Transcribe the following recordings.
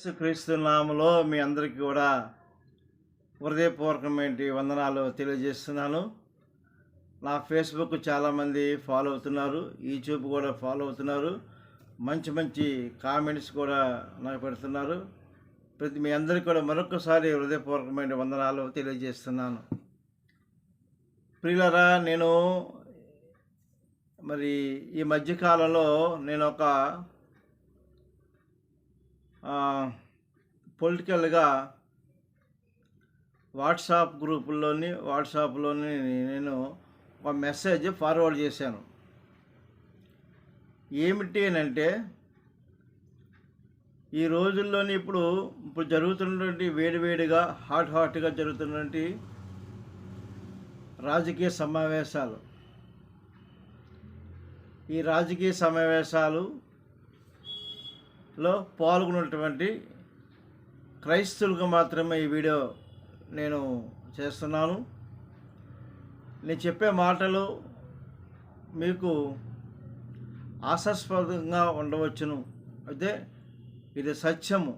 యేసుక్రీస్తు నామములో మీ అందరికీ కూడా హృదయపూర్వకమైన వందనాలు తెలియజేస్తున్నాను. నా ఫేస్బుక్ చాలామంది ఫాలో అవుతున్నారు, యూట్యూబ్ కూడా ఫాలో అవుతున్నారు. మంచి మంచి కామెంట్స్ కూడా నాకు పెడుతున్నారు. మీ అందరికీ కూడా మరొకసారి హృదయపూర్వకమైన వందనాలు తెలియజేస్తున్నాను. ప్రియులారా, నేను ఈ మధ్యకాలంలో నేను ఒక పొలిటికల్గా వాట్సాప్లోని నేను ఒక మెసేజ్ ఫార్వర్డ్ చేశాను. ఏమిటి అని అంటే, ఈ రోజుల్లోని ఇప్పుడు జరుగుతున్నటువంటి వేడివేడిగా హాట్గా జరుగుతున్నటువంటి రాజకీయ సమావేశాలు, ఈ రాజకీయ సమావేశాలలో పాల్గొన్నటువంటి క్రైస్తవులకు మాత్రమే ఈ వీడియో నేను చేస్తున్నాను. నేను చెప్పే మాటలు మీకు హాస్యాస్పదంగా ఉండవచ్చును, అయితే ఇది సత్యము.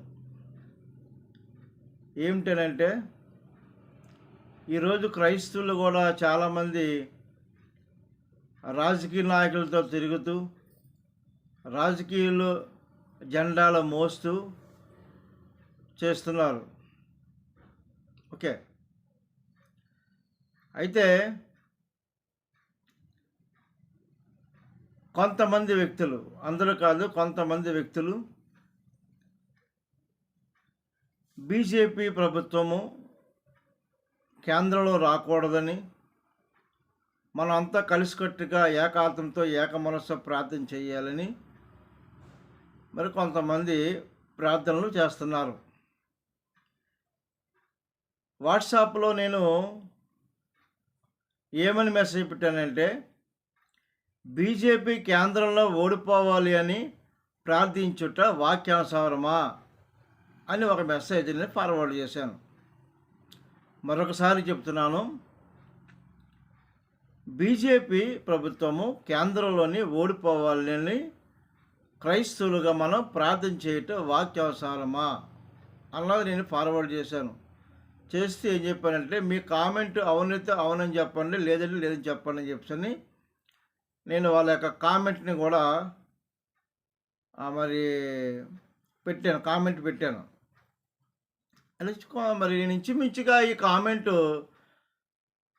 ఏమిటనంటే, ఈరోజు క్రైస్తవులు కూడా చాలామంది రాజకీయ నాయకులతో తిరుగుతూ, రాజకీయాలు జెండాలు మోస్తూ చేస్తున్నారు. ఓకే, అయితే కొంతమంది వ్యక్తులు, అందరూ కాదు, కొంతమంది వ్యక్తులు బీజేపీ ప్రభుత్వము కేంద్రంలో రాకూడదని, మనం అంతా కలిసికట్టుగా ఏకాంతంతో ఏకమనస్సు ప్రార్థన చేయాలని మరి కొంతమంది ప్రార్థనలు చేస్తున్నారు. వాట్సాప్లో నేను ఏమని మెసేజ్ పెట్టానంటే, బీజేపీ కేంద్రంలో ఓడిపోవాలి అని ప్రార్థించుట వాక్యానుసారమా అని ఒక మెసేజ్ని ఫార్వర్డ్ చేశాను. మరొకసారి చెప్తున్నాను, బీజేపీ ప్రభుత్వము కేంద్రంలోని ఓడిపోవాలని క్రైస్తవులుగా మనం ప్రార్థన చేయటం వాక్యానుసారమా అన్నది నేను ఫార్వర్డ్ చేశాను. చేస్తే ఏం చెప్పానంటే, మీ కామెంట్ అవునైతే అవునని చెప్పండి, లేదంటే లేదని చెప్పండి అని చెప్పని నేను వాళ్ళ యొక్క కామెంట్ని కూడా కామెంట్ పెట్టాను. మరి నేను ఇంచుమించుగా ఈ కామెంటు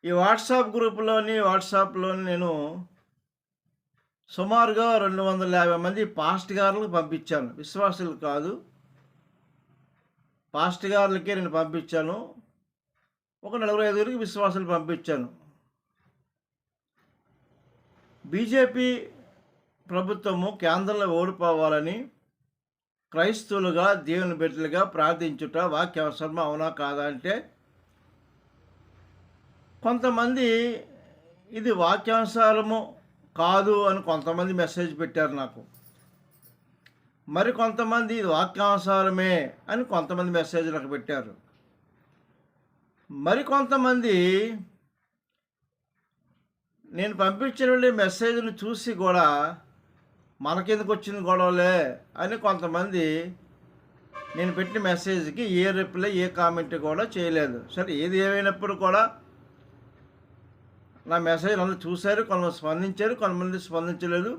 ఈ వాట్సాప్లో నేను సుమారుగా 250 మంది పాస్ట్ గారులకు పంపించాను. విశ్వాసులు కాదు, పాస్ట్ గారులకే నేను పంపించాను. ఒక 4-5 విశ్వాసులు పంపించాను. బీజేపీ ప్రభుత్వము కేంద్రంలో ఓడిపోవాలని క్రైస్తవులుగా, దేవుని బిడ్డలుగా ప్రార్థించుట వాక్యావసరమా అవునా కాదా అంటే, కొంతమంది ఇది వాక్యానుసారము కాదు అని కొంతమంది మెసేజ్ పెట్టారు నాకు. మరి కొంతమంది ఇది వాక్యానుసారమే అని కొంతమంది మెసేజ్ నాకు పెట్టారు. మరి కొంతమంది నేను పంపించిన మెసేజ్ని చూసి కూడా మనకెందుకు వచ్చిన గొడవలే అని కొంతమంది నేను పెట్టిన మెసేజ్కి ఏ రిప్లై, ఏ కామెంట్ కూడా చేయలేదు. సరే, ఏది ఏమైనప్పుడు కూడా నా మెసేజ్ అందరూ చూశారు, కొంతమంది స్పందించారు, కొంతమంది స్పందించలేదు.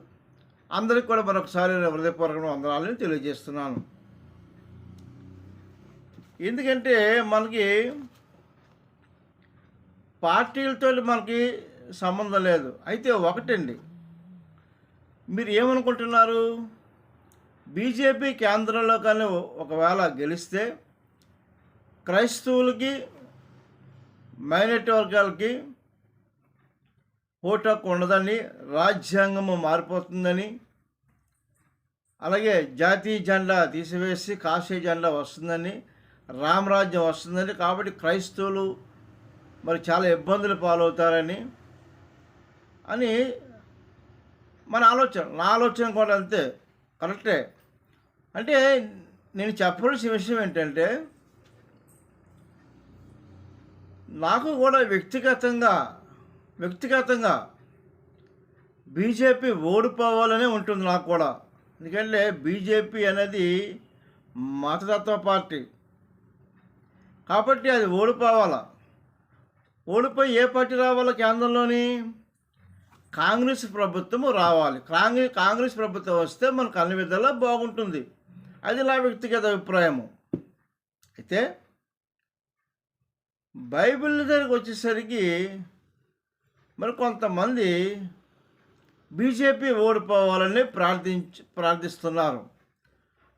అందరికీ కూడా మరొకసారి హృదయపూర్వకమైన వందనాలను తెలియజేస్తున్నాను. ఎందుకంటే మనకి పార్టీలతో మనకి సంబంధం లేదు. అయితే ఒకటండి, మీరు ఏమనుకుంటున్నారు, బీజేపీ కేంద్రంలో కానీ ఒకవేళ గెలిస్తే క్రైస్తవులకి, మైనారిటీ వర్గాలకి ఓటు హక్కు ఉండదని, రాజ్యాంగము మారిపోతుందని, అలాగే జాతీయ జెండా తీసివేసి కాషాయ జెండా వస్తుందని, రామరాజ్యం వస్తుందని, కాబట్టి క్రైస్తవులు మరి చాలా ఇబ్బందులు పాలవుతారని అని మన ఆలోచన. నా ఆలోచన కూడా అంతే, కరెక్టే. అంటే నేను చెప్పవలసిన విషయం ఏంటంటే, నాకు కూడా వ్యక్తిగతంగా బీజేపీ ఓడిపోవాలనే ఉంటుంది నాకు కూడా. ఎందుకంటే బీజేపీ అనేది మతతత్వ పార్టీ. కాబట్టి అది ఓడిపోవాలా. ఓడిపోయి ఏ పార్టీ రావాలా కేంద్రంలోని? కాంగ్రెస్ ప్రభుత్వం రావాలి. కాంగ్రెస్ ప్రభుత్వం వస్తే మనకు అన్ని విధాలా బాగుంటుంది. అది నా వ్యక్తిగత అభిప్రాయము. అయితే బైబిల్ దగ్గరికి వచ్చేసరికి మరి కొంతమంది బీజేపీ ఓడిపోవాలని ప్రార్థిస్తున్నారు.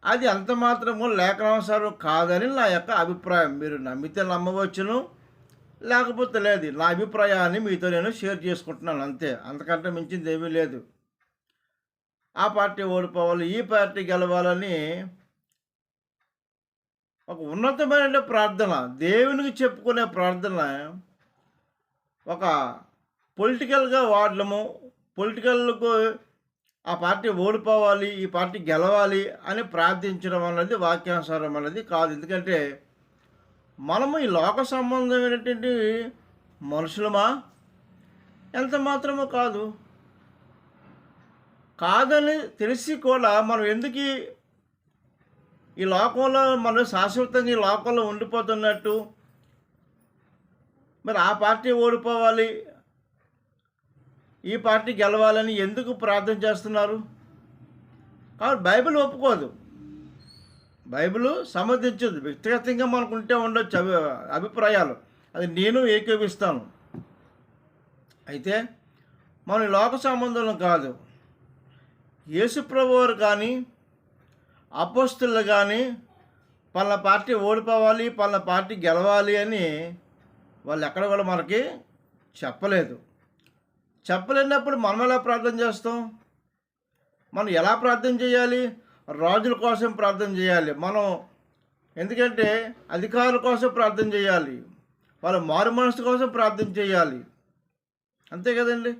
అది అంత మాత్రము లేఖనానుసారం కాదని నా యొక్క అభిప్రాయం. మీరు నమ్మితే నమ్మవచ్చును, లేకపోతే లేదు. నా అభిప్రాయాన్ని మీతో నేను షేర్ చేసుకుంటున్నాను అంతే. అంతకంటే మించింది ఏమీ లేదు. ఆ పార్టీ ఓడిపోవాలి, ఈ పార్టీ గెలవాలని ఒక ఉన్నతమైన ప్రార్థన, దేవునికి చెప్పుకునే ప్రార్థన ఒక పొలిటికల్గా వాడడము, పొలిటికల్కు ఆ పార్టీ ఓడిపోవాలి, ఈ పార్టీ గెలవాలి అని ప్రార్థించడం అన్నది వాక్యానుసారం అన్నది కాదు. ఎందుకంటే మనము ఈ లోక సంబంధమైనటువంటి మనుషులమా? ఎంత మాత్రమో కాదని తెలిసి కూడా మనం ఎందుకు ఈ లోకంలో మనం శాశ్వతంగా ఈ లోకంలో ఉండిపోతున్నట్టు? మరి ఆ పార్టీ ఓడిపోవాలి, ఈ పార్టీ గెలవాలని ఎందుకు ప్రార్థన చేస్తున్నారు? కాబట్టి బైబిల్ ఒప్పుకోదు, బైబిల్ సమర్థించదు. వ్యక్తిగతంగా మనకు ఉండొచ్చు అభిప్రాయాలు, అది నేను ఏకీపిస్తాను. అయితే మన లోక సంబంధం కాదు. యేసుప్రభు వారు కానీ అపోస్తలులు కానీ పలానా పార్టీ ఓడిపోవాలి, పలానా పార్టీ గెలవాలి అని వాళ్ళు ఎక్కడ కూడా మనకి చెప్పలేదు. చెప్పలేనప్పుడు మనం ఎలా ప్రార్థన చేస్తాం? మనం ఎలా ప్రార్థన చేయాలి? రాజుల కోసం ప్రార్థన చేయాలి మనం. ఎందుకంటే అధికారుల కోసం ప్రార్థన చేయాలి, వాళ్ళ మారు మనసు కోసం ప్రార్థన చేయాలి, అంతే కదండి.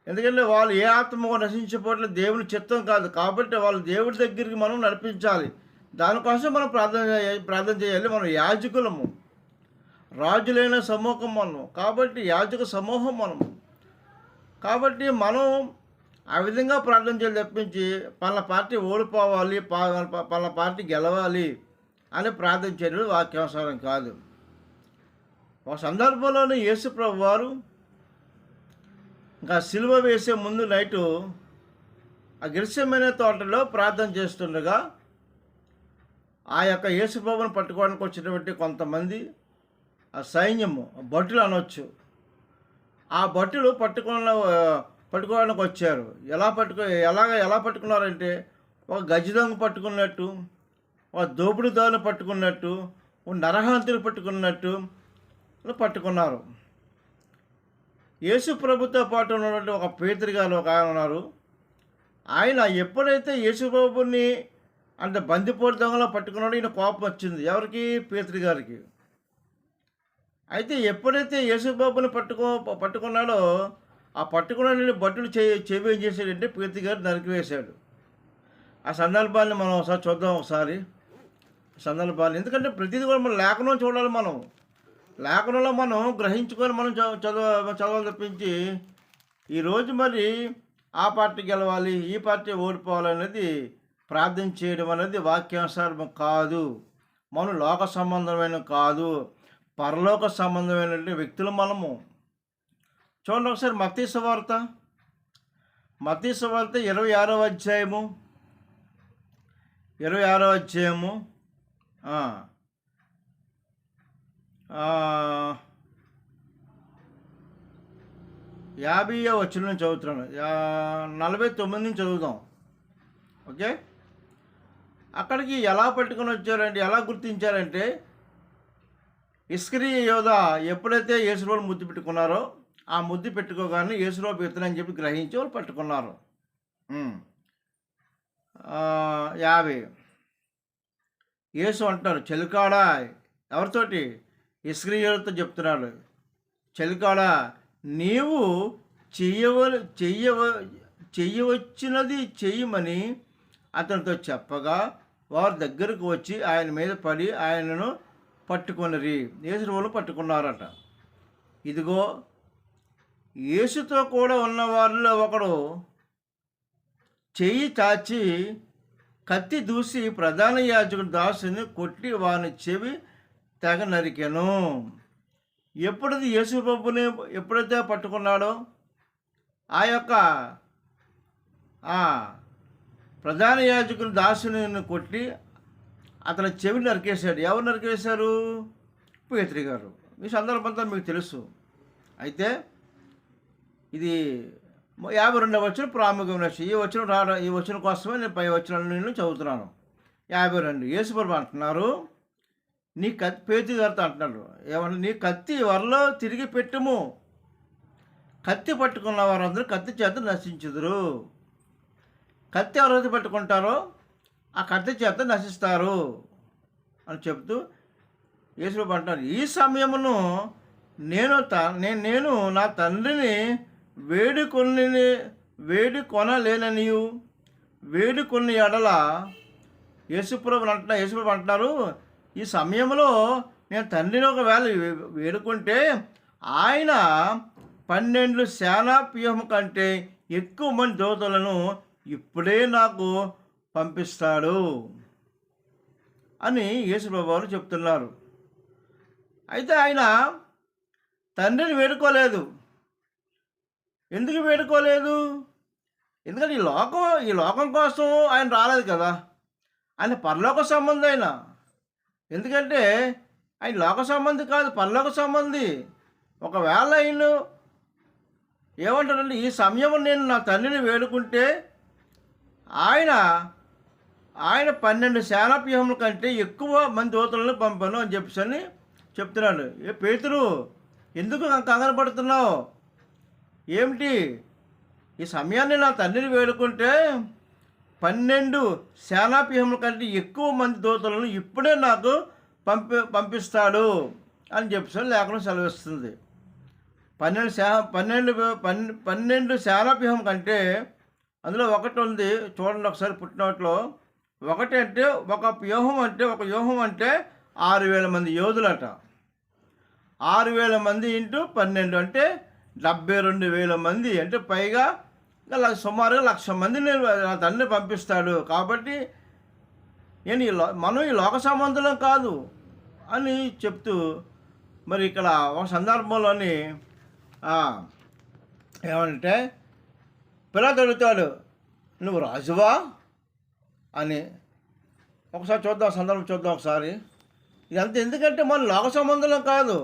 ఎందుకంటే వాళ్ళు ఏ ఆత్మ నశించిపోవట్లేదు, దేవుని చిత్తం కాదు. కాబట్టి వాళ్ళు దేవుడి దగ్గరికి మనం నడిపించాలి. దానికోసం మనం ప్రార్థన చేయాలి. మనం యాజకులము, రాజులైన సమూహం మనం. కాబట్టి యాజక సమూహం మనము. కాబట్టి మనం ఆ విధంగా ప్రార్థన చేయాలి తప్పించి పలానా పార్టీ ఓడిపోవాలి, పలానా పార్టీ గెలవాలి అని ప్రార్థన చేయడం వాక్యానుసారం కాదు. ఒక సందర్భంలోనే యేసుప్రభు వారు ఇంకా సిలువ వేసే ముందు నైటు ఆ గెత్సేమనే తోటలో ప్రార్థన చేస్తుండగా ఆ యొక్క యేసుప్రభుని పట్టుకోవడానికి వచ్చినటువంటి కొంతమంది ఆ సైన్యము, భటులు అనొచ్చు, ఆ భటులు పట్టుకోవడానికి వచ్చారు. ఎలా పట్టుకున్నారంటే ఒక గజదొంగ పట్టుకున్నట్టు, ఒక దోపిడిదారుని పట్టుకున్నట్టు, ఒక నరహంతుని పట్టుకున్నట్టు పట్టుకున్నారు. యేసు ప్రభుతో పాటు ఉన్నటువంటి ఒక పేతురు గారు ఒక ఆయన ఉన్నారు. ఆయన ఎప్పుడైతే యేసు ప్రభుని అంటే బందిపోటు దొంగలో పట్టుకున్నాడో ఈయన కోపం వచ్చింది. ఎవరికి? పేతురు గారికి. అయితే ఎప్పుడైతే యేసుబాబుని పట్టుకున్నాడో ఆ పట్టుకున్న భటులు చెవి ఏం చేశాడంటే పేతురు గారు నరికివేశాడు. ఆ సందర్భాన్ని మనం ఒకసారి చూద్దాం. సందర్భాన్ని, ఎందుకంటే ప్రతిదీ కూడా మనం లేఖనం చూడాలి. మనం లేఖనంలో మనం గ్రహించుకొని మనం చదవాలి తప్పించి ఈరోజు మరి ఆ పార్టీ గెలవాలి, ఈ పార్టీ ఓడిపోవాలి అనేది ప్రార్థన చేయడం అనేది వాక్యానుసారం కాదు. మనం లోక సంబంధమైన కాదు, పరలోక సంబంధమైన వ్యక్తులు మనము. చూడండి ఒకసారి మత్తయి సువార్త 26వ అధ్యాయము 50వ వచనం నుంచి చదువుతున్నాను. 49 నుంచి చదువుదాం. ఓకే, అక్కడికి ఎలా పట్టుకొని వచ్చారంటే, ఎలా గుర్తించారంటే ఇస్కరియా యోధ ఎప్పుడైతే యేసులోని ముద్దు పెట్టుకున్నారో ఆ ముద్దు పెట్టుకోగానే యేసులోపు ఇతనని చెప్పి గ్రహించి వాళ్ళు పట్టుకున్నారు. 50 యేసు అంటారు, చెలికాడా, ఎవరితోటి? ఇస్కరియోతో చెప్తున్నాడు, చెలికాడా నీవు చెయ్యవచ్చినది చెయ్యమని అతనితో చెప్పగా వారి దగ్గరకు వచ్చి ఆయన మీద పడి ఆయనను పట్టుకొనిరి. యేసును పట్టుకున్నారట. ఇదిగో యేసుతో కూడా ఉన్న వారిలో ఒకడు చెయ్యి చాచి కత్తి దూసి ప్రధాన యాజకుడు దాసుని కొట్టి వాని చెవి తెగ నరికెను. ఎప్పుడైతే యేసుప్రభుని ఎప్పుడైతే పట్టుకున్నాడో ఆ యొక్క ఆ ప్రధాన యాజకుడు దాసుని కొట్టి అతని చెవిని నరికేశాడు. ఎవరు నరికేశారు? పేతురు గారు. ఈ సందర్భంతో మీకు తెలుసు. అయితే ఇది 52వ వచనం ప్రాముఖ్యమైన విషయం. ఈ వచనం కోసమే నేను పై వచనాలను నేను చదువుతున్నాను. 52 యేసుప్రభు అంటున్నారు, నీ కత్తి పేతురు గారితో అంటున్నారు ఏమన్నా, నీ కత్తి వరలో తిరిగి పెట్టుము, కత్తి పట్టుకున్న వారందరూ కత్తి చేత నశించుదురు. కత్తి ఎవరైతే పట్టుకుంటారో ఆ కత్తి చేత నశిస్తారు అని చెప్తూ యేసుప్రభు అంటున్నారు, ఈ సమయమును నేను నా తండ్రిని వేడుకొనలేననియు వేడుకొని ఎడల యేసుప్రభు అంటున్నారు, ఈ సమయంలో నేను తండ్రిని ఒకవేళ వేడుకుంటే ఆయన 12 సేనావ్యూహం కంటే ఎక్కువ మంది దూతలను ఇప్పుడే నాకు పంపిస్తాడు అని యేసుప్రభు వారు చెప్తున్నారు. అయితే ఆయన తండ్రిని వేడుకోలేదు. ఎందుకు వేడుకోలేదు? ఎందుకంటే ఈ లోకం కోసం ఆయన రాలేదు కదా. ఆయన పరలోక సంబంధి ఆయన. ఎందుకంటే ఆయన లోక సంబంధి కాదు, పరలోక సంబంధి. ఒకవేళ ఆయన ఏమంటారంటే, ఈ సమయం నేను నా తండ్రిని వేడుకుంటే ఆయన 12 సేనావ్యూహముల కంటే ఎక్కువ మంది దూతలను పంపను అని చెప్పని చెప్తున్నాడు. పేతురు, ఎందుకు కంగారు పడుతున్నావు? ఏమిటి? ఈ సమయాన్ని నా తండ్రిని వేడుకుంటే 12 సేనావ్యూహముల కంటే ఎక్కువ మంది దూతలను ఇప్పుడే నాకు పంపిస్తాడు అని చెప్పి లేఖనం సెలవిస్తుంది. 12 సేనావ్యూహం కంటే అందులో ఒకటి ఉంది చూడండి ఒకసారి పుట్టినట్లో. ఒక వ్యూహం అంటే 6,000 మంది యోధులట. 6,000 మంది ఇంటూ 12 అంటే 72,000 మంది, అంటే పైగా సుమారుగా 1,00,000 మందిని నా తండ్రి పంపిస్తాడు. కాబట్టి మనం ఈ లోక సంబంధులం కాదు అని చెప్తూ మరి ఇక్కడ ఒక సందర్భంలోని ఏమంటే పిలాతు అడుగుతాడు, నువ్వు రాజువా అని. ఒకసారి చూద్దాం, సందర్భం చూద్దాం ఒకసారి. ఇదంతా ఎందుకంటే మన లోక సంబంధులం కాదు,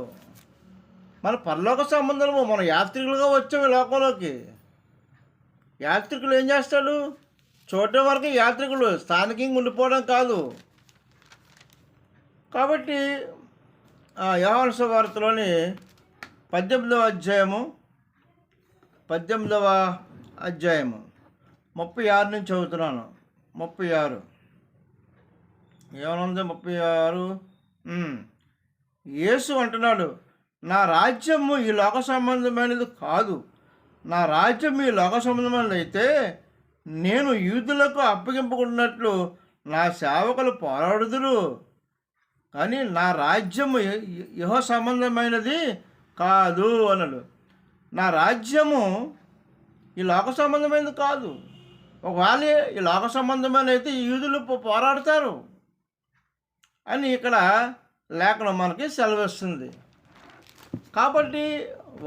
మన పరలోక సంబంధము. మన యాత్రికులుగా వచ్చాము ఈ లోకంలోకి. యాత్రికులు ఏం చేస్తాడు? చూడటం వరకు యాత్రికులు, స్థానికంగా ఉండిపోవడం కాదు. కాబట్టి యోహాను సువార్తలోని 18వ అధ్యాయము 36 నుంచి చదువుతున్నాను. 36 ఏమనుంది? 36 యేసు అంటున్నాడు, నా రాజ్యము ఈ లోక సంబంధమైనది కాదు. నా రాజ్యం ఈ లోక సంబంధమైనది అయితే నేను యూదులకు అప్పగింపకున్నట్లు నా సేవకులు పోరాడుదురు. కానీ నా రాజ్యము యెహోవా సంబంధమైనది కాదు అన్నాడు. నా రాజ్యము ఈ లోక సంబంధమైనది కాదు. ఒకవేళ ఈ లోక సంబంధమైన అయితే యూదులు పోరాడతారు అని ఇక్కడ లేఖనం మనకి సెలవిస్తుంది. కాబట్టి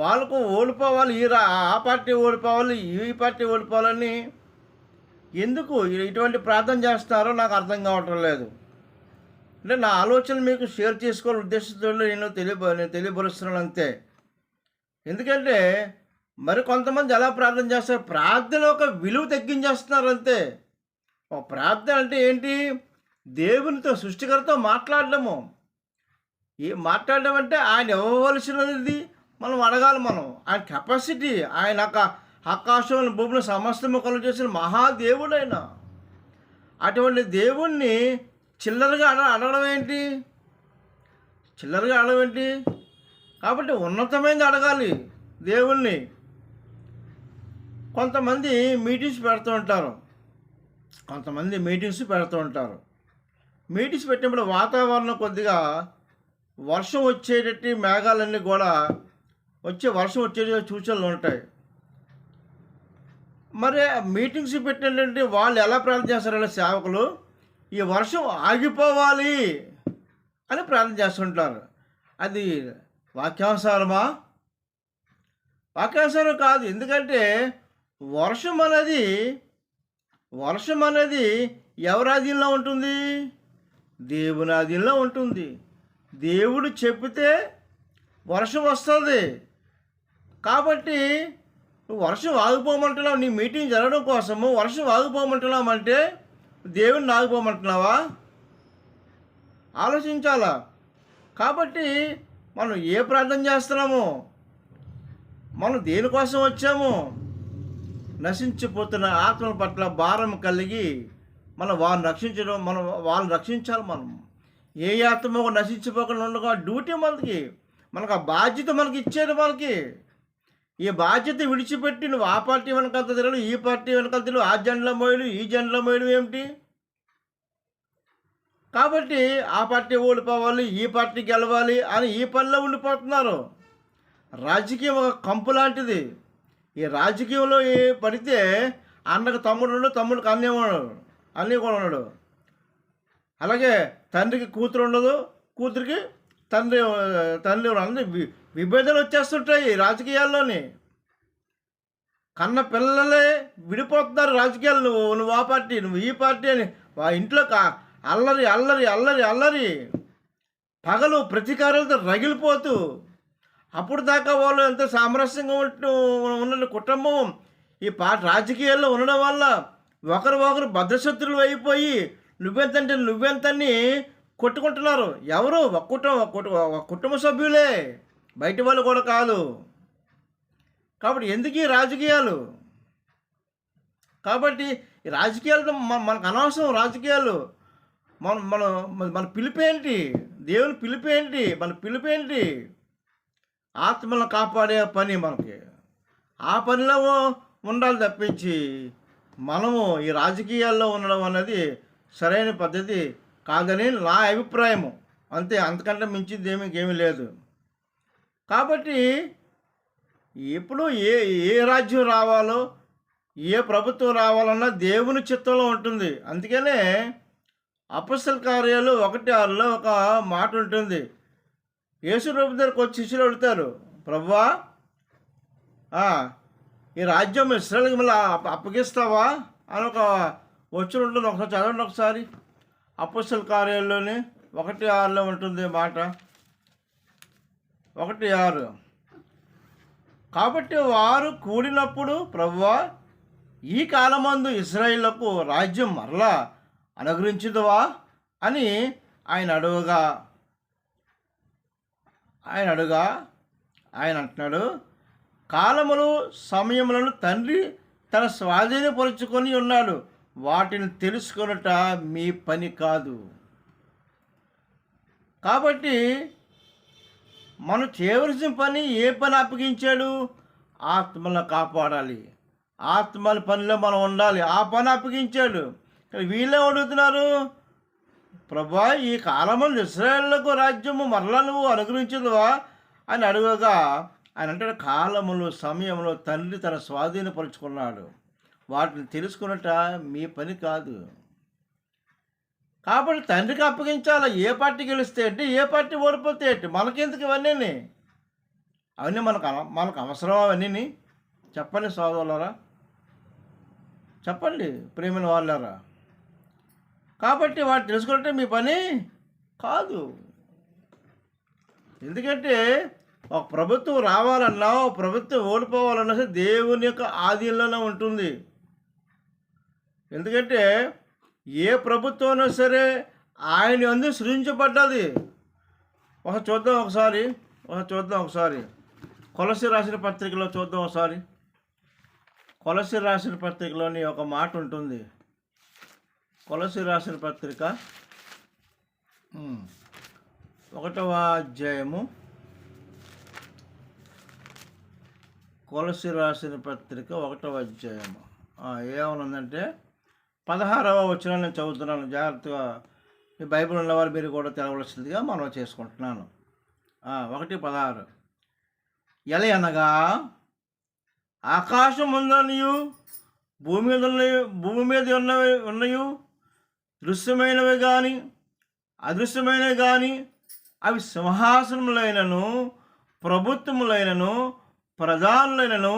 వాళ్ళకు ఓడిపోవాలి, ఆ పార్టీ ఓడిపోవాలి, ఈ పార్టీ ఓడిపోవాలని ఎందుకు ఇటువంటి ప్రార్థన చేస్తారో నాకు అర్థం కావటం లేదు. అంటే నా ఆలోచనలు మీకు షేర్ చేసుకోవాలని ఉద్దేశంతో నేను తెలియపరుస్తున్నాను అంతే. ఎందుకంటే మరి కొంతమంది ఎలా ప్రార్థన చేస్తారు? ప్రార్థన ఒక విలువ తగ్గించేస్తున్నారు అంతే. ఒక ప్రార్థన అంటే ఏంటి? దేవునితో, సృష్టికర్తతో మాట్లాడడము. మాట్లాడడం అంటే ఆయన ఇవ్వవలసినది మనం అడగాలి. ఆయన కెపాసిటీ, ఆయన ఆకాశం భూమిని సమస్తము కలుగు చేసిన మహాదేవుడైన అటువంటి దేవుణ్ణి చిల్లరగా అడగడం ఏంటి? కాబట్టి ఉన్నతమైనది అడగాలి దేవుణ్ణి. కొంతమంది మీటింగ్స్ పెడుతూ ఉంటారు. మీటింగ్స్ పెట్టినప్పుడు వాతావరణం కొద్దిగా వర్షం వచ్చేటట్టు మేఘాలన్నీ కూడా వర్షం వచ్చే సూచనలు ఉంటాయి. మరి మీటింగ్స్ పెట్టినటువంటి వాళ్ళు ఎలా ప్రార్థన చేస్తారు? సేవకులు ఈ వర్షం ఆగిపోవాలి అని ప్రార్థన చేస్తుంటారు. అది వాక్యానుసారమా? వాక్యానుసారం కాదు. ఎందుకంటే వర్షం అనేది వర్షం అనేది ఎవరి ఆధీనంలో ఉంటుంది? దేవుని ఆధీనంలో ఉంటుంది. దేవుడు చెబితే వర్షం వస్తుంది. కాబట్టి నువ్వు వర్షం ఆగిపోమంటున్నావు, నీ మీటింగ్ జరగడం కోసము వర్షం ఆగిపోమంటున్నామంటే దేవుడిని ఆగిపోమంటున్నావా? ఆలోచించాలా. కాబట్టి మనం ఏ ప్రార్థన చేస్తున్నాము? మనం దేనికోసం వచ్చాము? నశించిపోతున్న ఆత్మల పట్ల భారం కలిగి వాళ్ళని రక్షించాలి. మనం ఏ ఆత్మ నశించిపోకుండా ఉండగా డ్యూటీ మనకు ఆ బాధ్యత మనకి ఇచ్చేది. ఈ బాధ్యత విడిచిపెట్టి నువ్వు ఆ పార్టీ వెనకాల తిరగడు, ఈ పార్టీ వెనకాల తిరగడు, ఆ జెండలో మోయడు, ఈ జెండలో మోయడం ఏమిటి? కాబట్టి ఆ పార్టీ ఓడిపోవాలి, ఈ పార్టీ గెలవాలి అని ఈ పనిలో ఉండిపోతున్నారు. రాజకీయం ఒక కంపు లాంటిది. ఈ రాజకీయంలో పడితే అన్నకు తమ్ముడు ఉండడు, తమ్ముడికి అన్నీ కూడా ఉన్నాడు. అలాగే తండ్రికి కూతురు ఉండదు, కూతురికి తండ్రి ఉండదు. విభేదాలు వచ్చేస్తుంటాయి రాజకీయాల్లోని. కన్న పిల్లలే విడిపోతున్నారు రాజకీయాలు. నువ్వు ఆ పార్టీ, నువ్వు ఈ పార్టీ అని ఇంట్లో అల్లరి అల్లరి అల్లరి అల్లరి, పగలు ప్రతీకారాలతో రగిలిపోతూ, అప్పుడు దాకా వాళ్ళు ఎంత సామరస్యంగా ఉన్న కుటుంబం ఈ రాజకీయాల్లో ఉండడం వల్ల ఒకరు భద్రశత్రులు అయిపోయి నువ్వెంతంటే నువ్వెంతని కొట్టుకుంటున్నారు. ఎవరు? ఒక కుటుంబ సభ్యులే, బయట వాళ్ళు కూడా కాదు. కాబట్టి ఎందుకు ఈ రాజకీయాలు? కాబట్టి ఈ రాజకీయాలతో మనకు అనవసరం. రాజకీయాలు మన పిలుపేంటి? దేవుని పిలుపేంటి? మన పిలుపేంటి? ఆత్మలను కాపాడే పని మనకి. ఆ పనిలో ఉండాలి తప్పించి మనము ఈ రాజకీయాల్లో ఉండడం అనేది సరైన పద్ధతి కాదని నా అభిప్రాయము. అంతే, అంతకంటే మించింది ఏమీ లేదు. కాబట్టి ఇప్పుడు ఏ రాజ్యం రావాలో, ఏ ప్రభుత్వం రావాలన్నా దేవుని చిత్తంలో ఉంటుంది. అందుకనే అపొస్తలుల కార్యాలు 1:6లో ఒక మాట ఉంటుంది. యేసు ప్రభు దగ్గరకు వచ్చి శిష్యులు అడుగుతారు, ప్రభువా ఈ రాజ్యం ఇశ్రాయేలుకి మళ్ళీ అప్పగిస్తావా అని ఒక వచ్చి ఉంటుంది. ఒకసారి చదవండి. ఒకసారి అపొస్తలుల కార్యాల్లోని 1:6లో ఉంటుంది మాట. 1:6. కాబట్టి వారు కూడినప్పుడు, ప్రభువా ఈ కాలమందు ఇశ్రాయేలుకు రాజ్యం మరలా అనుగ్రహించుదువా అని ఆయన అంటున్నాడు, కాలములు సమయములను తండ్రి తన స్వాధీనపరుచుకొని ఉన్నాడు, వాటిని తెలుసుకొనుట మీ పని కాదు. కాబట్టి మనం చేయవలసిన పని, ఏ పని అప్పగించాడు? ఆత్మలను కాపాడాలి, ఆత్మల పనిలో మనం ఉండాలి. ఆ పని అప్పగించాడు. వీళ్ళే అడుగుతున్నారు, ప్రభా ఈ కాలములు ఇశ్రాయేలుకు రాజ్యము మరలా నువ్వు అనుగ్రహించదువా అని అడగగా ఆయన అంటాడు, కాలములు సమయంలో తండ్రి తన స్వాధీనపరుచుకున్నాడు, వాటిని తెలుసుకున్నట మీ పని కాదు. కాబట్టి తండ్రికి అప్పగించాలి. ఏ పార్టీ గెలిస్తే ఏంటి, ఏ పార్టీ ఓడిపోతే ఏంటి, మనకెందుకు ఇవన్నీ? అవన్నీ మనకు అవసరం? అవన్నీ చెప్పండి సోదరులారా, చెప్పండి ప్రేమైన వాళ్ళారా. కాబట్టి వాటిని తెలుసుకుంటే మీ పని కాదు. ఎందుకంటే ఒక ప్రభుత్వం రావాలన్నా, ఒక ప్రభుత్వం ఓడిపోవాలన్నా సరే దేవుని యొక్క ఆధీనంలోనే ఉంటుంది. ఎందుకంటే ఏ ప్రభుత్వం అయినా సరే ఆయన అందు సృజించబడ్డది. చూద్దాం ఒకసారి కొలస్సీ రాసిన పత్రికలో చూద్దాం. ఒకసారి కొలస్సీ రాసిన పత్రికలోని ఒక మాట ఉంటుంది. కొలస్సీ రాసిన పత్రిక 1వ అధ్యాయము, కొలస్సీ రాసిన పత్రిక 1వ అధ్యాయము ఏమనుందంటే 16వ వచనం నేను చదువుతున్నాను. జాగ్రత్తగా మీ బైబిల్ ఉన్నవారు మీరు కూడా తెలవలసిందిగా మనం చేసుకుంటున్నాను. 1:16. ఎలా అనగా ఆకాశం ఉందనియు భూమి మీద ఉన్నయు దృశ్యమైనవి కానీ అదృశ్యమైనవి కానీ అవి సింహాసనములైనను, ప్రభుత్వములైనను, ప్రధానులైనను,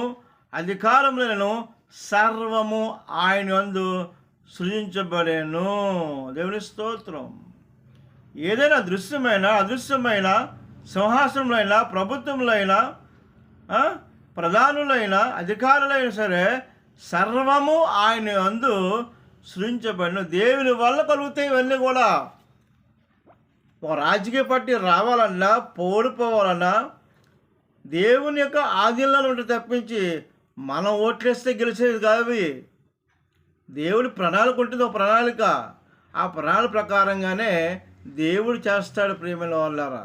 అధికారములైనను సర్వము ఆయన యందు సృజించబడేను. దేవుని స్తోత్రం. ఏదైనా దృశ్యమైన అదృశ్యమైన సింహాసనములైన, ప్రభుత్వములైన, ప్రధానులైన, అధికారులైన సరే సర్వము ఆయన యందు సృజించబడిన. దేవుని వల్ల కలుగుతాయి ఇవన్నీ కూడా. ఒక రాజకీయ పార్టీ రావాలన్నా, ఓడిపోవాలన్నా దేవుని యొక్క ఆధీనంలో ఉంటే తప్పించి మనం ఓట్లేస్తే గెలిచేది కాదు. దేవుడి ప్రణాళిక ఉంటుంది, ఒక ప్రణాళిక. ఆ ప్రణాళిక ప్రకారంగానే దేవుడు చేస్తాడు. ప్రియమైన వాళ్ళారా,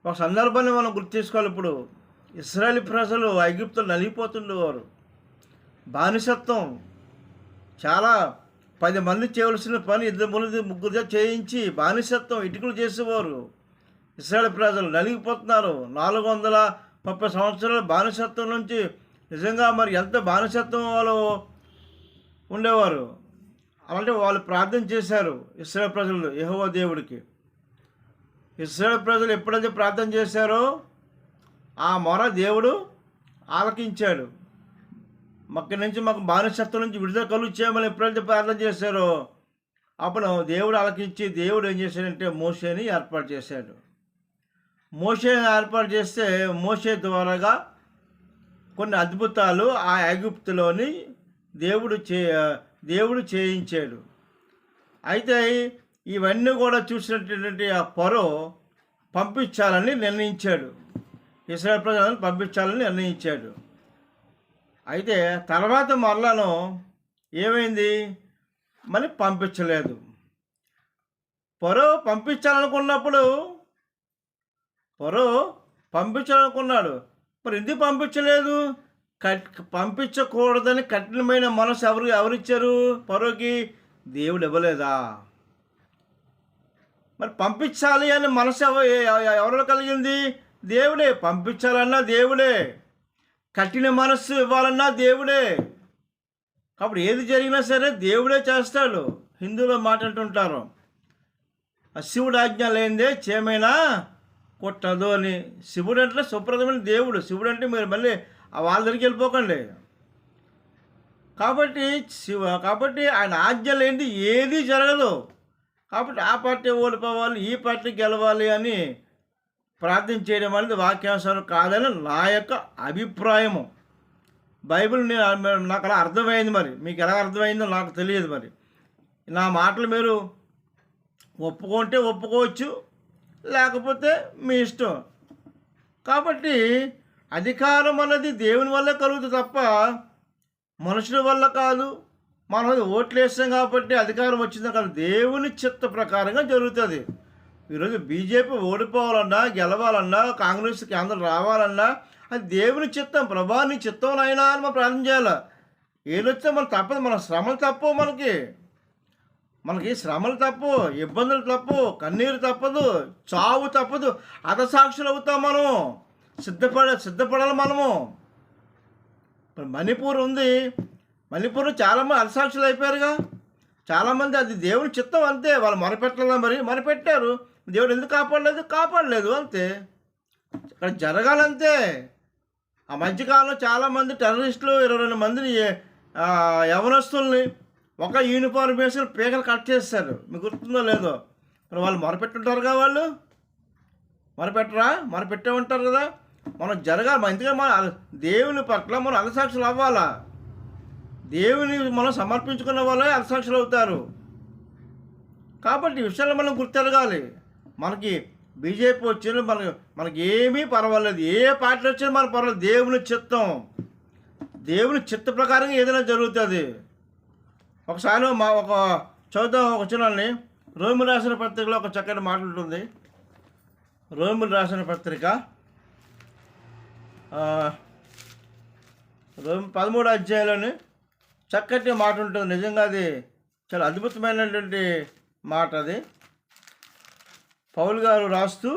ఒక సందర్భాన్ని మనం గుర్తు చేసుకోవాలి. ఇప్పుడు ఇశ్రాయేలు ప్రజలు ఐగుప్తులు నలిగిపోతుండేవారు. బానిసత్వం, చాలా 10 మంది చేయవలసిన పని 2 ముగ్గురు చేయించి బానిసత్వం ఇటుకలు చేసేవారు. ఇశ్రాయేలు ప్రజలు నలిగిపోతున్నారు. 430 సంవత్సరాల బానిసత్వం నుంచి నిజంగా మరి ఎంత బానిసత్వం వాళ్ళు ఉండేవారు. అలాంటి వాళ్ళు ప్రార్థన చేశారు ఇశ్రాయేలు ప్రజలు యెహోవా దేవుడికి. ఇశ్రాయేలు ప్రజలు ఎప్పుడైతే ప్రార్థన చేశారో ఆ మొర దేవుడు ఆలకించాడు. అక్కడి నుంచి మాకు బానిసత్వం నుంచి విడుదల కలుగు చేయమని ఎప్పుడైతే ప్రార్థన చేశారో అప్పుడు దేవుడు ఆలకించి దేవుడు ఏం చేశాడంటే మోషేని ఏర్పాటు చేశాడు. మోషేని ఏర్పాటు చేస్తే మోషే ద్వారాగా కొన్ని అద్భుతాలు ఆ ఐగుప్తులోని దేవుడు చేయించాడు. అయితే ఇవన్నీ కూడా చూసినటువంటి ఆ ఫరో పంపించాలని నిర్ణయించాడు. ఇశ్రాయేలు ప్రజలను పంపించాలని నిర్ణయించాడు. అయితే తర్వాత మరలాను ఏమైంది, మరి పంపించలేదు. ఫరో పంపించాలనుకున్నాడు. మరి ఎందుకు పంపించలేదు? పంపించకూడదని కఠినమైన మనసు ఎవరిచ్చారు ఫరోకి? దేవుడు ఇవ్వలేదా? మరి పంపించాలి అనే మనసు ఎవరిలో కలిగింది? దేవుడే. పంపించాలన్నా దేవుడే, కఠిన మనస్సు ఇవ్వాలన్నా దేవుడే. కాబట్టి ఏది జరిగినా సరే దేవుడే చేస్తాడు. హిందువులో మాట అంటుంటారు, శివుడు ఆజ్ఞ లేనిదే చేమైనా కొట్టదు అని. శివుడు అంటే సుప్రదమైన దేవుడు. శివుడు అంటే మీరు మళ్ళీ వాళ్ళ దగ్గరికి వెళ్ళిపోకండి. కాబట్టి ఆయన ఆజ్ఞ లేనిది ఏది జరగదు. కాబట్టి ఆ పార్టీ ఓడిపోవాలి, ఈ పార్టీ గెలవాలి అని ప్రార్థన చేయడం అనేది వాక్యానుసారం కాదని నా యొక్క అభిప్రాయము. బైబిల్ నాకు అలా అర్థమైంది. మరి మీకు ఎలా అర్థమైందో నాకు తెలియదు. మరి నా మాటలు మీరు ఒప్పుకుంటే ఒప్పుకోవచ్చు, లేకపోతే మీ ఇష్టం. కాబట్టి అధికారం అన్నది దేవుని వల్ల కలుగుతుంది తప్ప మనుషుల వల్ల కాదు. మనం ఓట్లు వేస్తాం కాబట్టి అధికారం వచ్చింది కాదు, దేవుని చిత్త ప్రకారంగా జరుగుతుంది. ఈరోజు బీజేపీ ఓడిపోవాలన్నా, గెలవాలన్నా, కాంగ్రెస్ కేంద్రం రావాలన్నా అది దేవుని చిత్తం. ప్రభా నీ చిత్తం అయినా అని మనం ప్రార్థన చేయాలి. ఏదొచ్చా మనకు తప్పదు. మన శ్రమలు తప్పు, మనకి శ్రమలు తప్పు, ఇబ్బందులు తప్పు, కన్నీరు తప్పదు, చావు తప్పదు. హతసాక్షులు అవుతాం. మనం సిద్ధపడాలి. మనము మణిపూర్ ఉంది. మణిపూర్లో చాలామంది హతసాక్షులు అయిపోయారుగా. చాలామంది అది దేవుని చిత్తం అంతే. వాళ్ళు మొరపెట్టలేదా? మరి మొరపెట్టారు. దేవుడు ఎందుకు కాపాడలేదు అంతే. అక్కడ జరగాలంతే. ఆ మధ్యకాలంలో చాలామంది టెర్రరిస్టులు 22 మందిని యవనస్తుల్ని ఒక యూనిఫామ్ వేసుకుని పీకలు కట్ చేస్తారు. మీకు గుర్తుందో లేదో? మరి వాళ్ళు మొరపెట్టుంటారుగా. వాళ్ళు మొరపెట్టే ఉంటారు కదా. మనం జరగాలి. ఎందుకంటే మన దేవుని పట్ల మనం హతసాక్షులు అవ్వాలా. దేవుని మనం సమర్పించుకున్న వాళ్ళే హతసాక్షులు అవుతారు. కాబట్టి ఈ విషయాల్లో మనం గుర్తెరగాలి. మనకి బీజేపీ వచ్చిన మనకి ఏమీ పర్వాలేదు, ఏ పార్టీ వచ్చినా మనకు పర్వాలేదు. దేవుని చిత్త ప్రకారంగా ఏదైనా జరుగుతుంది. ఒకసారి ఒక చదువుతాం ఒక వచనాన్ని. రోమిలు రాసిన పత్రికలో ఒక చక్కటి మాట ఉంటుంది. రోమిలు రాసిన పత్రిక 13వ అధ్యాయంలోని చక్కటి మాట ఉంటుంది. నిజంగా అది చాలా అద్భుతమైనటువంటి మాట. అది పౌలు గారు రాస్తూ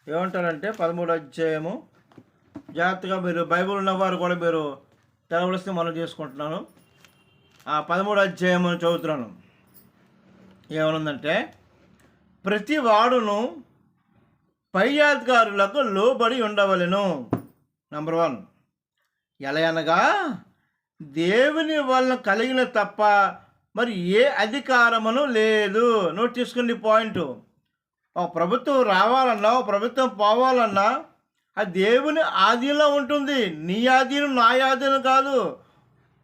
ఏమంటారంటే 13వ అధ్యాయము, జాగ్రత్తగా మీరు బైబిల్ ఉన్నవారు కూడా మీరు తెలవలసి మనం చేసుకుంటున్నాను. 13వ అధ్యాయం చదువుతున్నాను. ఏమనుందంటే, ప్రతి వాడును పై అధికారులకు లోబడి ఉండవలెను. నంబర్ 1, ఎలా అనగా దేవుని వలన కలిగిన తప్ప మరి ఏ అధికారమును లేదు. నోట్ చేసుకోండి పాయింట్. ఒక ప్రభుత్వం రావాలన్నా, ఒక ప్రభుత్వం పోవాలన్నా అది దేవుని ఆధీనంలో ఉంటుంది. నీ ఆధీనం, నా ఆధీనం కాదు.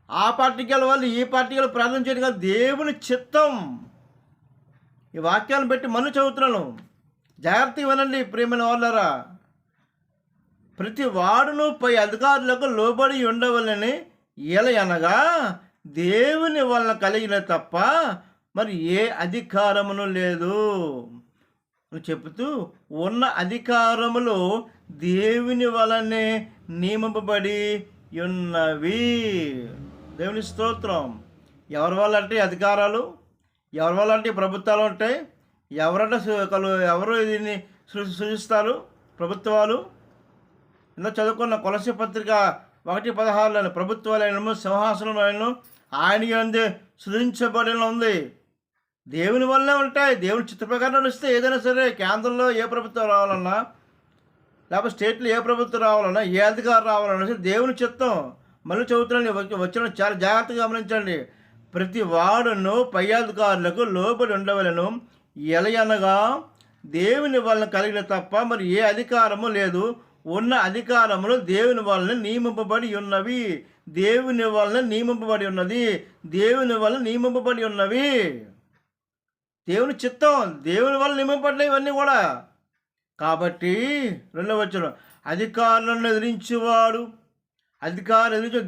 ఆ పార్టీకి వెళ్ళవాలి, ఈ పార్టీకి వెళ్ళి ప్రార్థన చేయడం కాదు, దేవుని చిత్తం. ఈ వాక్యాలను బట్టి మనం చదువుతున్నాను, జాగ్రత్తగా వినండి ప్రియమైన వాళ్ళారా. ప్రతి వాడును పై అధికారులకు లోబడి ఉండవలని ఎలా అనగా దేవుని వలన కలిగిన తప్ప మరి ఏ అధికారమును లేదు చెబుతూ, ఉన్న అధికారములు దేవుని వలనే నియమింపబడి ఉన్నవి. దేవుని స్తోత్రం. ఎవరి వల్ల అంటే అధికారాలు, ఎవరి వల్ల అంటే ప్రభుత్వాలు ఉంటాయి. ఎవరు దీన్ని సృష్టిస్తారు? ప్రభుత్వాలు. ఇందులో చదువుకున్న కొలస్సీ పత్రిక 1:16 ప్రభుత్వాలైనను సింహాసనములైనను ఆయన యందే సృజించబడిన ఉంది. దేవుని వల్లే ఉంటాయి. దేవుని చిత్త ప్రకారం నడిస్తే ఏదైనా సరే, కేంద్రంలో ఏ ప్రభుత్వం రావాలన్నా, లేకపోతే స్టేట్లో ఏ ప్రభుత్వం రావాలన్నా, ఏ అధికారం రావాలన్నా సరే దేవుని చిత్తం. మళ్ళీ చదువుతున్నాను, వచ్చిన చాలా జాగ్రత్తగా గమనించండి. ప్రతి వాడును పై అధికారులకు లోబడి ఉండవలను, ఎలయనగా దేవుని వలన కలిగిన తప్ప మరి ఏ అధికారము లేదు. ఉన్న అధికారములు దేవుని వలన నియమింపబడి ఉన్నవి. దేవుని వలన నియమింపబడి ఉన్నది. దేవుని వలన నియమింపబడి ఉన్నవి. దేవుని చిత్తం, దేవుని వల్ల నియమింపబడినవి ఇవన్నీ కూడా. కాబట్టి 2వ వచనం, అధికారులను ఎదిరించే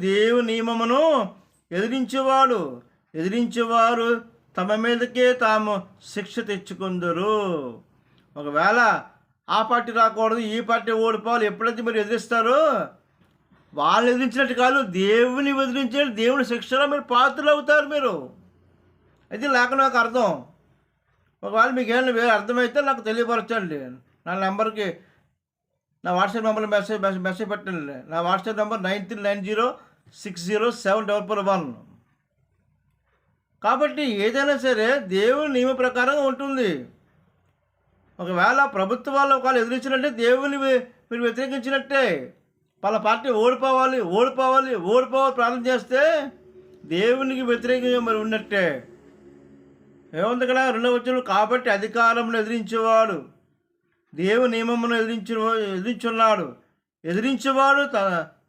దేవుని నియమమును ఎదిరించేవారు తమ మీదకే తాము శిక్ష తెచ్చుకుందరు. ఒకవేళ ఆ పార్టీ రాకూడదు, ఈ పార్టీ ఓడిపోవాలి, ఎప్పుడైతే మీరు ఎదిరిస్తారో వాళ్ళు ఎదిరించినట్టు కాదు, దేవుని ఎదిరించే దేవుని శిక్షలో మీరు పాత్రలు అవుతారు. మీరు అది లేక నాకు అర్థం. ఒకవేళ మీకు ఏమైనా వేరే అర్థమైతే నాకు తెలియపరచండి. నా నెంబర్కి, నా వాట్సాప్ నెంబర్లో మెసేజ్ పెట్టండి. నా వాట్సాప్ నెంబర్ 9390607441. కాబట్టి ఏదైనా సరే దేవుని నియమ ప్రకారంగా ఉంటుంది. ఒకవేళ ప్రభుత్వాలు ఒకవేళ ఎదిరించినట్టే దేవుని మీరు వ్యతిరేకించినట్టే. పలా పార్టీ ఓడిపోవాలి ప్రార్థన చేస్తే దేవునికి వ్యతిరేకంగా మరి ఉన్నట్టే. ఏముంది ఇక్కడ 2వ వచనం, కాబట్టి అధికారమును ఎదిరించేవాడు దేవుని నియమమును ఎదిరించేవాడు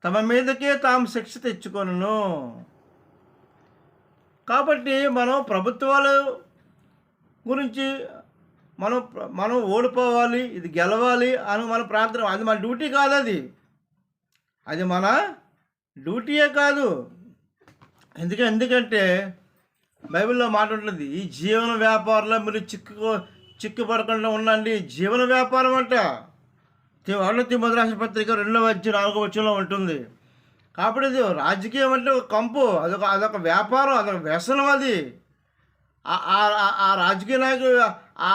తమ మీదకే తాము శిక్ష తెచ్చుకొనును. కాబట్టి మనం ప్రభుత్వాల గురించి మనం ఓడిపోవాలి, ఇది గెలవాలి అని మన ప్రార్థన, అది మన డ్యూటీ కాదు. అది మన డ్యూటీయే కాదు. ఎందుకంటే బైబిల్లో మాట ఉంటుంది, ఈ జీవన వ్యాపారంలో మీరు చిక్కుపడకుండా ఉండండి. జీవన వ్యాపారం అంట మొదటి రాసిన పత్రిక 2వ అధ్యాయం 4వ వచనంలో ఉంటుంది. కాబట్టి ఇది రాజకీయం అంటే ఒక కంపు, అదొక వ్యాపారం, అదొక వ్యసనం. అది ఆ రాజకీయ నాయకుడు ఆ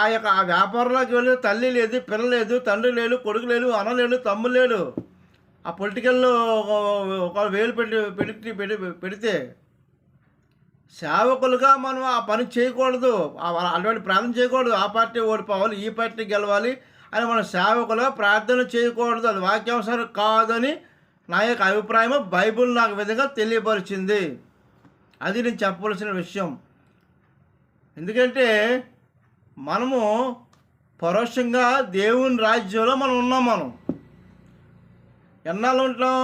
వ్యాపారంలోకి వెళ్ళి తల్లి లేదు, పిల్ల లేదు, తండ్రి లేడు, కొడుకు లేడు, అన్న లేడు, తమ్ముడు లేడు. ఆ పొలిటికల్లో ఒక వేలు పెడితే సేవకులుగా మనం ఆ పని చేయకూడదు, అటువంటి ప్రార్థన చేయకూడదు. ఆ పార్టీ ఓడిపోవాలి, ఈ పార్టీ గెలవాలి అని మనం సేవకులుగా ప్రార్థన చేయకూడదు. అది వాక్యానుసారం కాదని నా యొక్క అభిప్రాయం. బైబిల్ నాకు విధంగా తెలియపరిచింది. అది నేను చెప్పవలసిన విషయం. ఎందుకంటే మనము పరోక్షంగా దేవుని రాజ్యంలో మనం ఉన్నాం. ఎన్నాళ్ళు ఉంటాం?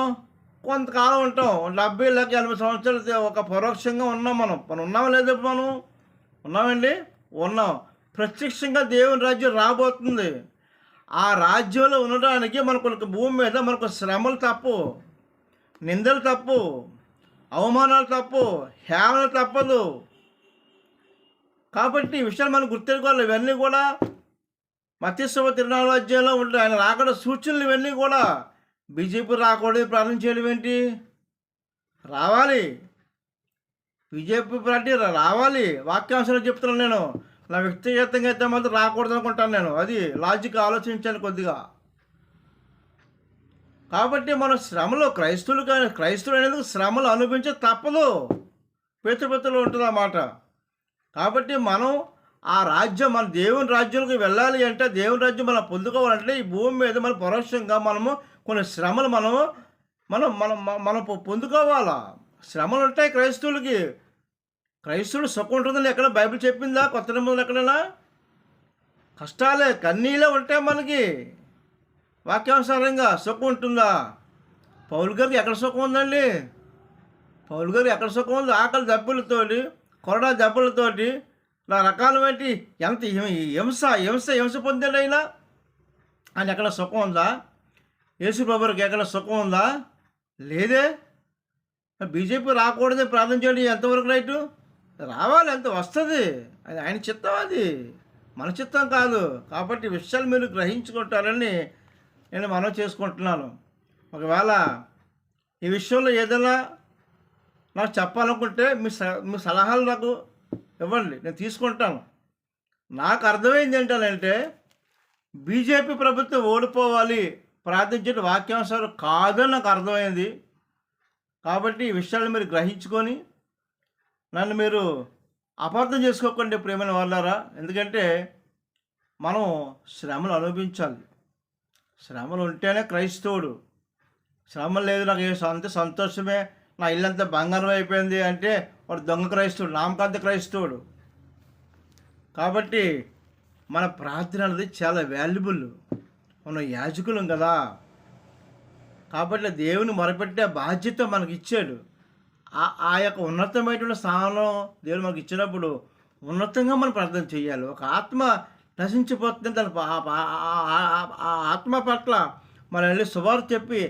కొంతకాలం ఉంటాం. 70-80 సంవత్సరాలు ఒక పరోక్షంగా ఉన్నాం. మనం ఉన్నామా లేదా? మనం ఉన్నామండి, ఉన్నాం. ప్రత్యక్షంగా దేవుని రాజ్యం రాబోతుంది. ఆ రాజ్యంలో ఉండడానికి మనకు భూమి మీద మనకు శ్రమలు తప్పు, నిందలు తప్పు, అవమానాలు తప్పు, హేళనలు తప్పదు. కాబట్టి ఈ విషయాలు మనం గుర్తెట్టుకోవాలి. ఇవన్నీ కూడా మత్తయి 24వ అధ్యాయంలో ఉంటాయి. ఆయన రాకడ సూచనలు ఇవన్నీ కూడా. బీజేపీ రాకూడదు ప్రార్థన చేయడం ఏంటి? రావాలి. బీజేపీ పార్టీ రావాలి. వాక్యాంశాలు చెప్తున్నాను నేను. నా వ్యక్తిగతంగా అయితే మాత్రం రాకూడదు అనుకుంటాను నేను. అది లాజిక్ ఆలోచించాను కొద్దిగా. కాబట్టి మన శ్రమలో క్రైస్తవులు అనేది శ్రమలు అనుభవించే తప్పదు. పేతురుపత్రికలో ఉంటుంది ఆ మాట. కాబట్టి మనం ఆ రాజ్యం, మన దేవుని రాజ్యంలోకి వెళ్ళాలి అంటే, దేవుని రాజ్యం మనం పొందుకోవాలంటే ఈ భూమి మీద మనం పరోక్షంగా మనము కొన్ని శ్రమలు మనము మనం మనం మనం పొందుకోవాలా. శ్రమలు ఉంటాయి క్రైస్తవులకి. క్రైస్తవుడు సుఖం ఉంటుందని ఎక్కడ బైబిల్ చెప్పిందా కొత్త నిబంధనలు ఎక్కడైనా? కష్టాలే, కన్నీళ్ళే ఉంటాయి మనకి. వాక్యానుసారంగా సుఖం ఉంటుందా? పౌలు గారికి ఎక్కడ సుఖం ఉందండి? పౌలు గారికి ఎక్కడ సుఖం ఉంది? ఆకలి దెబ్బలతోటి, కొరడా దెబ్బలతోటి, రకాలమైన ఎంత హింస పొందాడు అయినా. ఆయన ఎక్కడ సుఖం ఉందా? యేసు ప్రభువుకి ఎక్కడ సుఖం ఉందా? లేదే. బీజేపీ రాకూడదని ప్రార్థన చేయడం ఎంతవరకు రైటు? రావాలి, ఎంత వస్తుంది, అది ఆయన చిత్తం, అది మన చిత్తం కాదు. కాబట్టి విషయాలు మీరు గ్రహించుకుంటారని నేను మనవి చేసుకుంటున్నాను. ఒకవేళ ఈ విషయంలో ఏదైనా నాకు చెప్పాలనుకుంటే మీ సలహాలు నాకు ఇవ్వండి, నేను తీసుకుంటాను. నాకు అర్థమైంది ఏంటంటే బీజేపీ ప్రభుత్వం ఓడిపోవాలి, ప్రార్థించే వాక్యానుసారం కాదని నాకు అర్థమైంది. కాబట్టి ఈ విషయాలు మీరు గ్రహించుకొని నన్ను మీరు అపార్థం చేసుకోకండి ప్రియమైన వాళ్ళారా. ఎందుకంటే మనం శ్రమలు అనుభవించాలి. శ్రమలు ఉంటేనే క్రైస్తవుడు. శ్రమ లేదు నాకు అంతే సంతోషమే, నా ఇల్లంతా బంగారం అయిపోయింది అంటే వాడు దొంగ క్రైస్తవుడు, నామకాంత క్రైస్తవుడు. కాబట్టి మన ప్రార్థన అనేది చాలా వాల్యుబుల్. మనం యాజకులం కదా. కాబట్టి దేవుని మొరపెట్టే బాధ్యత మనకి ఇచ్చాడు. ఆ యొక్క ఉన్నతమైనటువంటి స్థానంలో దేవుడు మనకి ఇచ్చినప్పుడు ఉన్నతంగా మనం ప్రార్థన చేయాలి. ఒక ఆత్మ నశించిపోతుంది, దాని ఆత్మ పట్ల మనం వెళ్ళి సువార్త చెప్పి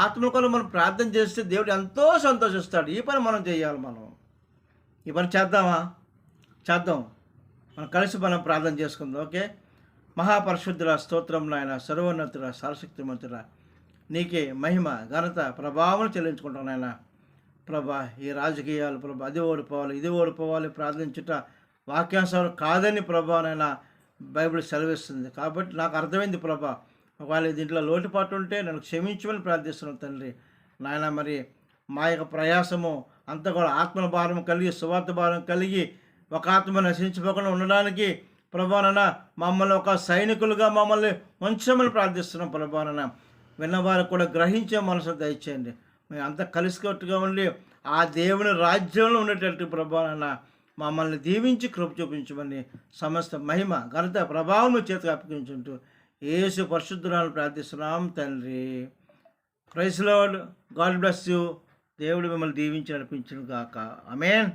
ఆత్మ కొరకు మనం ప్రార్థన చేస్తే దేవుడు ఎంతో సంతోషిస్తాడు. ఈ పని మనం చేయాలి. మనం ఈ పని చేద్దామా? చేద్దాం. మనం కలిసి మనం ప్రార్థన చేసుకుందాం. ఓకే. మహాపరిశుద్ధుల స్తోత్రంలో ఆయన సర్వోన్నతుల సర్వశక్తిమంతుల నీకే మహిమ ఘనత ప్రభావం చెల్లించుకుంటాను ఆయన. ప్రభా, ఈ రాజకీయాలు ప్రభా అది ఓడిపోవాలి, ఇది ఓడిపోవాలి, ప్రార్థించుట వాక్యానుసారం కాదని ప్రభానైనా బైబిల్ సెలవిస్తుంది. కాబట్టి నాకు అర్థమైంది ప్రభా. ఒకవేళ దీంట్లో లోటుపాటు ఉంటే నన్ను క్షమించమని ప్రార్థిస్తున్నాను తండ్రి. నాయన మరి మా యొక్క ప్రయాసము అంతా కూడా ఆత్మల భారం కలిగి, సువార్త భారం కలిగి, ఒక ఆత్మ నశించిపోకుండా ఉండడానికి ప్రభానైనా మమ్మల్ని ఒక సైనికులుగా మమ్మల్ని ఉంచమని ప్రార్థిస్తున్నాం ప్రభానైనా. విన్నవారు కూడా గ్రహించే మనసు దయచేయండి. మేము అంతా కలిసికట్టుగా ఉండి ఆ దేవుని రాజ్యంలో ఉండేటట్టు ప్రభావన మమ్మల్ని దీవించి కృప చూపించమని సమస్త మహిమ ఘనత ప్రభావం చేతికి అప్పగించుంటూ యేసు పరిశుద్ధులను ప్రార్థిస్తున్నాం తండ్రి. Praise Lord. God bless you. దేవుడు మిమ్మల్ని దీవించి నడిపించును గాక. ఆమేన్.